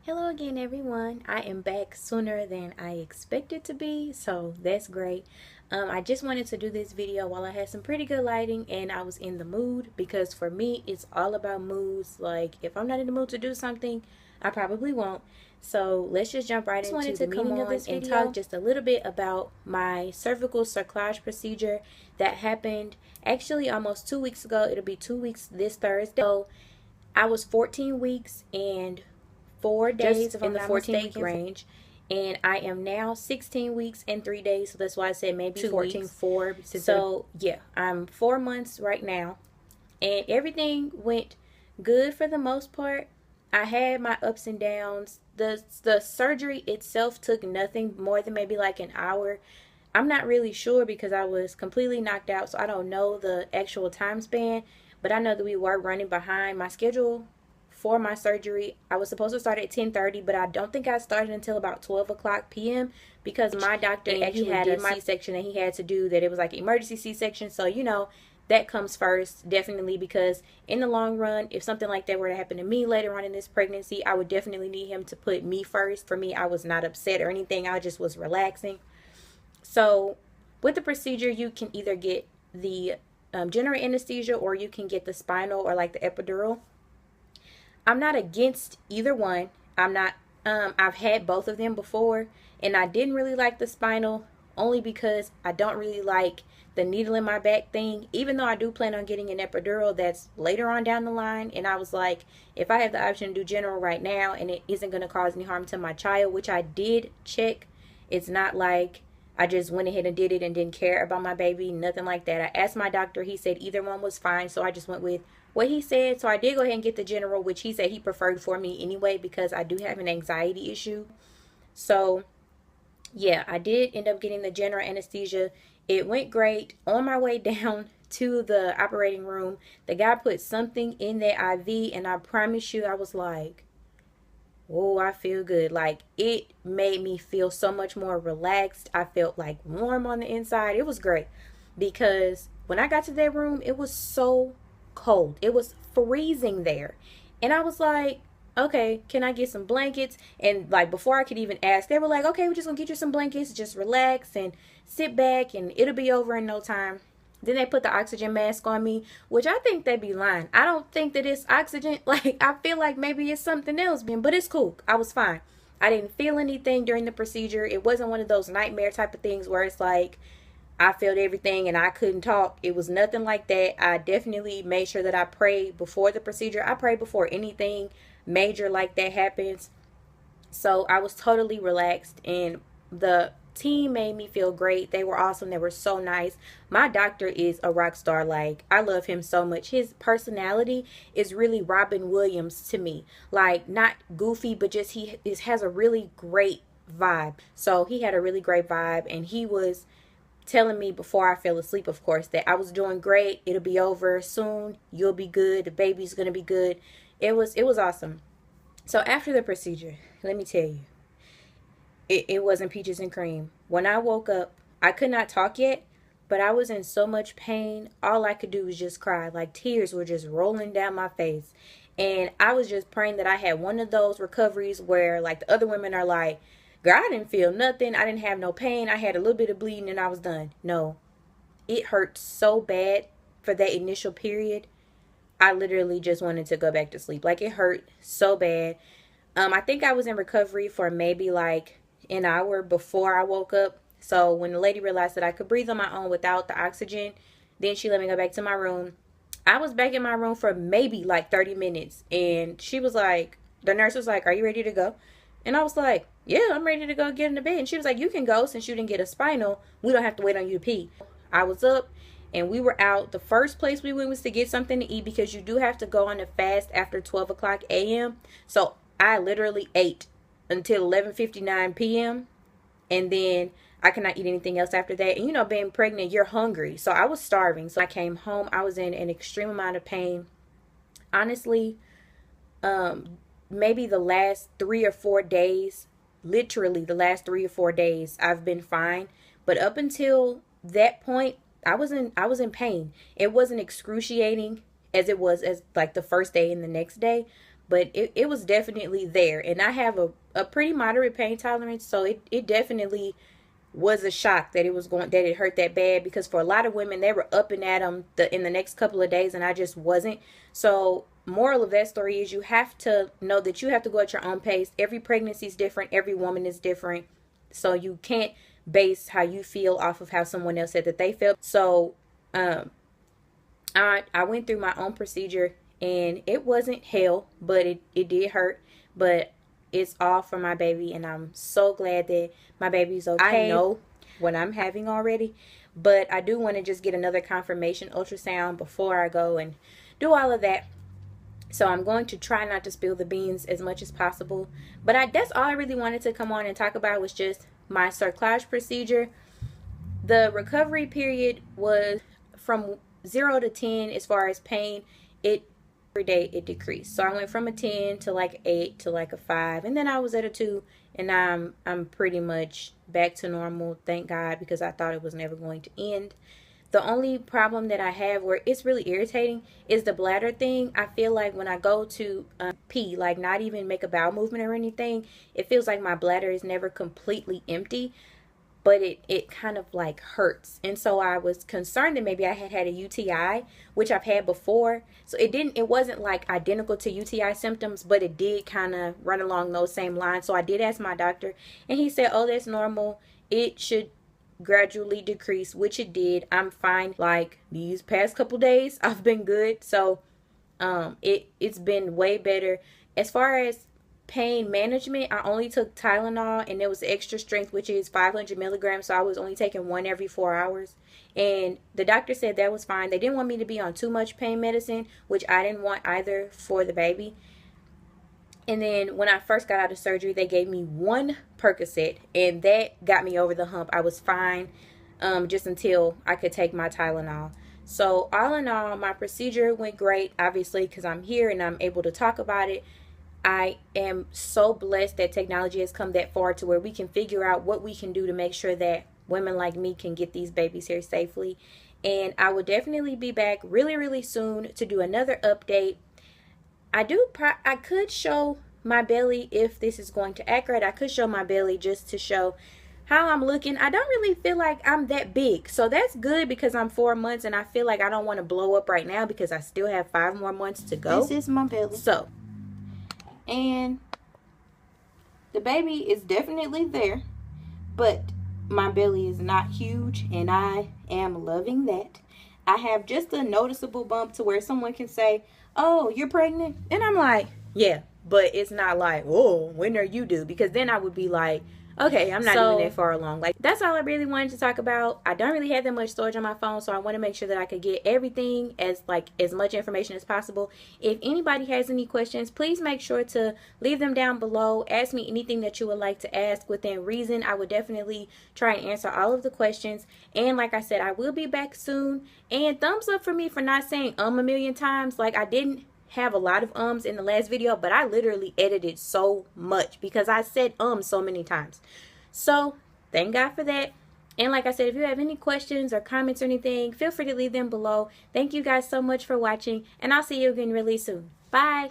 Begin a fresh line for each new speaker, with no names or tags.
Hello again, everyone. I am back sooner than I expected to be, so that's great. I just wanted to do this video while I had some pretty good lighting and I was in the mood, because for me, it's all about moods. Like, if I'm not in the mood to do something, I probably won't. So let's just jump right into the meaning of this video and talk just a little bit about my cervical cerclage procedure that happened actually almost 2 weeks ago. It'll be 2 weeks this Thursday. So I was 14 weeks and 4 days in the 14-week range, and I am now 16 weeks and 3 days, so that's why I said maybe 14 weeks. 4. So yeah, I'm 4 months right now, and everything went good for the most part. I had my ups and downs. The surgery itself took nothing more than maybe like an hour. I'm not really sure because I was completely knocked out, so I don't know the actual time span, but I know that we were running behind. My schedule for my surgery, I was supposed to start at 10:30, but I don't think I started until about 12 o'clock p.m. because my doctor actually had a C-section that he had to do, that it was like an emergency C-section. So, you know, that comes first, definitely, because in the long run, if something like that were to happen to me later on in this pregnancy, I would definitely need him to put me first. For me, I was not upset or anything. I just was relaxing. So with the procedure, you can either get the general anesthesia, or you can get the spinal or like the epidural. I'm not against either one. I've had both of them before, and I didn't really like the spinal only because I don't really like the needle in my back thing, even though I do plan on getting an epidural that's later on down the line. And I was like, if I have the option to do general right now and it isn't going to cause any harm to my child, which I did check, it's not like I just went ahead and did it and didn't care about my baby, nothing like that. I asked my doctor, he said either one was fine, so I just went with what he said. So I did go ahead and get the general, which he said he preferred for me anyway because I do have an anxiety issue. So yeah, I did end up getting the general anesthesia. It went great. On my way down to the operating room, the guy put something in that IV, and I promise you, I was like, oh, I feel good. Like, it made me feel so much more relaxed. I felt like warm on the inside. It was great because when I got to that room, it was so cold. It was freezing there. And I was like, okay, can I get some blankets? And like, before I could even ask, they were like, okay, we're just gonna get you some blankets. Just relax and sit back and it'll be over in no time. Then they put the oxygen mask on me, which I think they'd be lying. I don't think that it's oxygen. Like, I feel like maybe it's something else, but it's cool. I was fine. I didn't feel anything during the procedure. It wasn't one of those nightmare type of things where it's like I felt everything and I couldn't talk. It was nothing like that. I definitely made sure that I prayed before the procedure. I pray before anything major like that happens. So I was totally relaxed, and the team made me feel great. They were awesome. They were so nice. My doctor is a rock star. Like, I love him so much. His personality is really Robin Williams to me. Like, not goofy, but just he has a really great vibe. So he had a really great vibe, and he was telling me before I fell asleep, of course, that I was doing great. It'll be over soon. You'll be good. The baby's gonna be good. It was awesome. So after the procedure, let me tell you, it wasn't peaches and cream. When I woke up, I could not talk yet, but I was in so much pain. All I could do was just cry. Like, tears were just rolling down my face. And I was just praying that I had one of those recoveries where, like, the other women are like, girl, I didn't feel nothing. I didn't have no pain. I had a little bit of bleeding and I was done. No, it hurt so bad for that initial period. I literally just wanted to go back to sleep. Like, it hurt so bad. I think I was in recovery for maybe like an hour before I woke up. So when the lady realized that I could breathe on my own without the oxygen, then she let me go back to my room. I was back in my room for maybe like 30 minutes. And she was like, the nurse was like, are you ready to go? And I was like, yeah, I'm ready to go get in the bed. And she was like, you can go since you didn't get a spinal. We don't have to wait on you to pee. I was up and we were out. The first place we went was to get something to eat because you do have to go on a fast after 12 o'clock a.m. So I literally ate until 11:59 p.m. and then I could not eat anything else after that. And you know, being pregnant, you're hungry. So I was starving. So I came home. I was in an extreme amount of pain. Honestly, maybe the last 3 or 4 days, literally the last 3 or 4 days, I've been fine. But up until that point, I was in pain. It wasn't excruciating as it was as like the first day and the next day, but it was definitely there. And I have a pretty moderate pain tolerance, so it definitely was a shock that it hurt that bad, because for a lot of women, they were up and at them in the next couple of days, and I just wasn't. So moral of that story is, you have to know that you have to go at your own pace. Every pregnancy is different, every woman is different, so you can't base how you feel off of how someone else said that they felt. So I went through my own procedure, and it wasn't hell, but it did hurt. But it's all for my baby, and I'm so glad that my baby's okay. I know what I'm having already, but I do want to just get another confirmation ultrasound before I go and do all of that. So I'm going to try not to spill the beans as much as possible. But that's all I really wanted to come on and talk about, was just my cerclage procedure. The recovery period was from 0 to 10 as far as pain. Every day it decreased. So I went from a 10 to like 8 to like a 5, and then I was at a 2, and I'm pretty much back to normal, thank God, because I thought it was never going to end. The only problem that I have, where it's really irritating, is the bladder thing. I feel like when I go to pee, like not even make a bowel movement or anything, it feels like my bladder is never completely empty, but it kind of like hurts. And so I was concerned that maybe I had a UTI, which I've had before. So it wasn't like identical to UTI symptoms, but it did kind of run along those same lines. So I did ask my doctor, and he said, oh, that's normal. It should gradually decrease, which it did. I'm fine. Like these past couple days, I've been good. So it's been way better. As far as pain management, I only took Tylenol, and it was extra strength, which is 500 milligrams. So I was only taking one every 4 hours, and the doctor said that was fine. They didn't want me to be on too much pain medicine, which I didn't want either for the baby. And then when I first got out of surgery, they gave me one Percocet, and that got me over the hump. I was fine just until I could take my Tylenol. So all in all, my procedure went great, obviously, because I'm here and I'm able to talk about it. I am so blessed that technology has come that far to where we can figure out what we can do to make sure that women like me can get these babies here safely. And I will definitely be back really, really soon to do another update. I could show my belly if this is going to accurate. I could show my belly just to show how I'm looking. I don't really feel like I'm that big, so that's good, because I'm 4 months, and I feel like I don't want to blow up right now because I still have 5 more months to go. This is my belly. So, and the baby is definitely there, but my belly is not huge, and I am loving that. I have just a noticeable bump to where someone can say, oh, you're pregnant? And I'm like, yeah, but it's not like, oh, when are you due? Because then I would be like, okay, I'm not even that far along. Like, that's all I really wanted to talk about. I don't really have that much storage on my phone, so I want to make sure that I could get everything as much information as possible. If anybody has any questions, please make sure to leave them down below. Ask me anything that you would like to ask within reason. I would definitely try and answer all of the questions. And like I said, I will be back soon. And thumbs up for me for not saying a million times. Like, I didn't have a lot of ums in the last video, but I literally edited so much because I said so many times. So thank God for that. And like I said, if you have any questions or comments or anything, feel free to leave them below. Thank you guys so much for watching, and I'll see you again really soon. Bye.